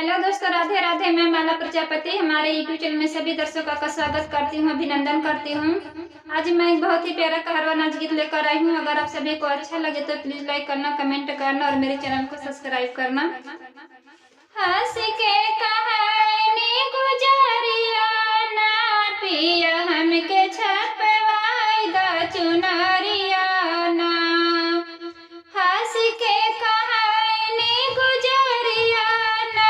Hello दोस्तों, राधे राधे। मैं माला प्रजापति हमारे यूट्यूब चैनल में सभी दर्शकों का स्वागत करती हूँ, अभिनंदन करती हूँ। आज मैं एक बहुत ही प्यारा कहरवा नाच गीत लेकर आई हूँ। अगर आप सभी को अच्छा लगे तो प्लीज लाइक करना, कमेंट करना और मेरे चैनल को सब्सक्राइब करना। हंस के कहानी गुजरिया ना पिया हमके छपवाई द चुनरिया ना। हंस के कहानी गुजरिया ना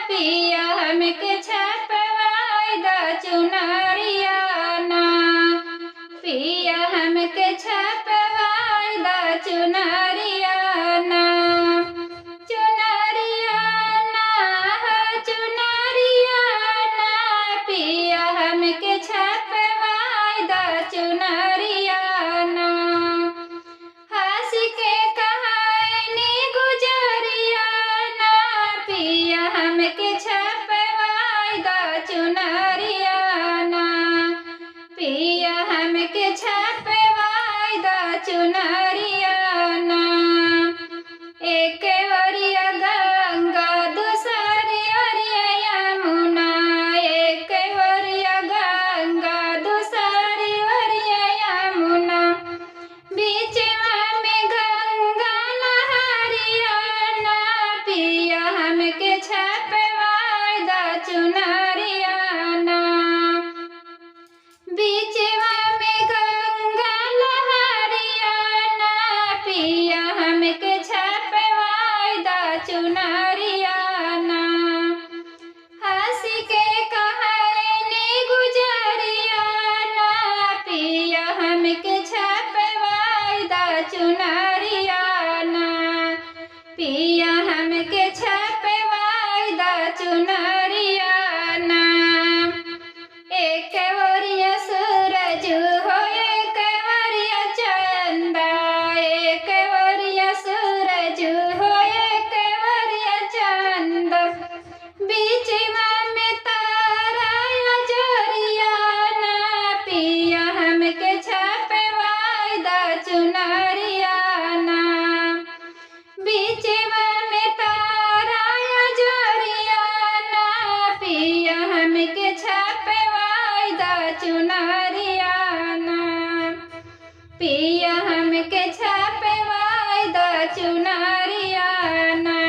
पिया हमके छपवाई द चुनरिया ना। पिया हमके छपवाई द चुनरिया ना। चुनरिया ना चुनरिया ना पिया हमके छपवाई द चुनरिया ना। हंस के कहानी गुजरिया ना पिया हमके छपवाई द चुनरिया ना। पिया हमके छपवाई द चुनरिया ना। एक ओरिया गंगा दूसरी ओरिया यमुना। एक ओरिया गंगा दूसरी ओरिया यमुना। बीचवा में गंगा नहरिया ना पिया हमके छपवाई द चुनरिया ना। बीचवा में गंगा लहरिया ना पिया हमके छपवाई द चुनरिया ना। हंस के कहानी गुजरिया ना पिया हमके छपवाई द चुनरिया ना। पिया हमके छपवाई द चुनरिया ना। एक ओरिया सूरज हो एक ओरिया चंदा। एक ओरिया सूरज हो एक ओरिया चंदा। बीचवा में तारा जोरिया ना पिया हमके छपवाई द चुनरिया ना। बीचवा में तारा जोरिया ना पिया हमके छपवाई द चुनरिया ना। पिया हमके छपवाई द चुनरिया ना।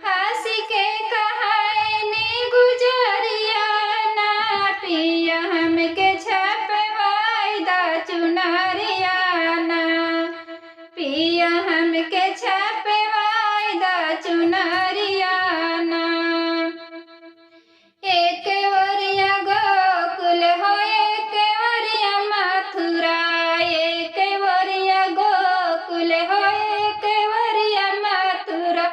हंस के कहानी गुजरिया ना पिया हमके छपवाई द चुनरिया ना। पिया हमके छपवाई द चुनरिया ना। एक ओरिया गोकुल हो एक ओरिया मथुरा। एक ओरिया गोकुल हो एक ओरिया मथुरा।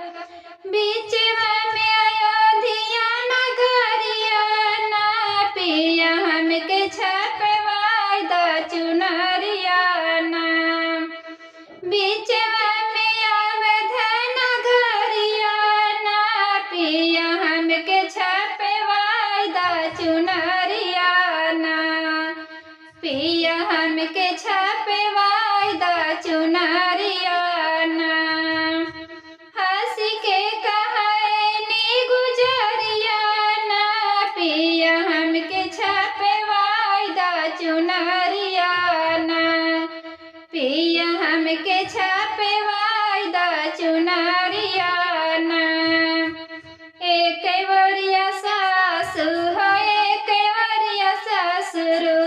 बीचवा में अयोध्या नगरिया ना पिया हमके छपवाई द चुनरिया ना। बीचवा में अवध नगरिया ना पिया हमके छपवाई द चुनरिया ना। पिया हमके छपवाई द चुनरिया ना। हंस के कहानी गुजरिया ना पिया हमके छपवाई द चुनरिया ना। पिया हमके छपवाई द चुनरिया ना। एक ओरिया सासु हो एक ओरिया ससुरु।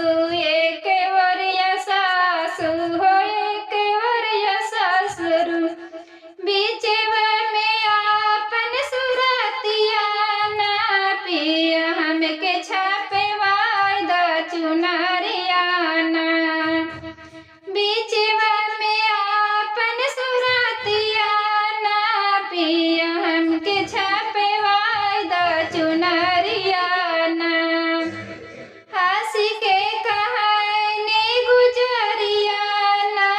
एक ओरिया सासु हो एक ओरिया ससुरु। बीचवा में आपन सुरतिया ना पिया हमके छपवाई द चुनरिया ना। बीचवा में आपन सुरतिया ना पिया हमके छपवाई द चुनरिया ना। हंस के कहानी गुजरिया ना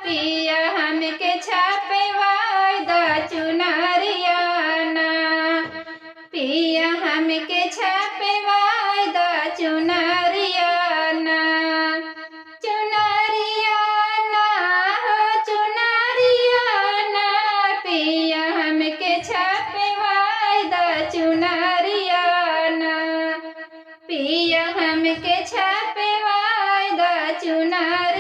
पिया हमके छपवाई द चुनरिया ना। पिया हमके छपवाई द चुनरिया ना। चुनरिया ना हो चुनरिया ना पिया हमके छपवाई द चुनरिया